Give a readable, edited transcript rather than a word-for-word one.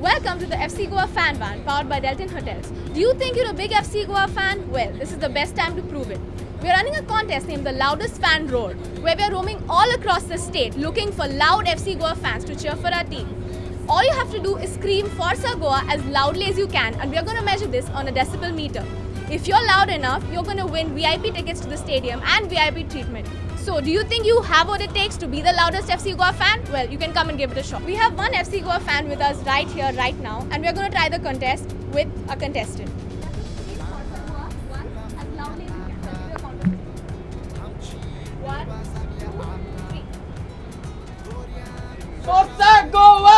Welcome to the FC Goa fan van powered by Delton Hotels. Do you think you're a big FC Goa fan? Well, this is the best time to prove it. We're running a contest named the Loudest Fan Roar, where we're roaming all across the state looking for loud FC Goa fans to cheer for our team. All you have to do is scream Forza Goa as loudly as you can, and we're going to measure this on a decibel meter. If you're loud enough, you're going to win VIP tickets to the stadium and VIP treatment. So, do you think you have what it takes to be the loudest FC Goa fan? Well, you can come and give it a shot. We have one FC Goa fan with us right here, right now, and we're going to try the contest with a contestant. Forza Goa!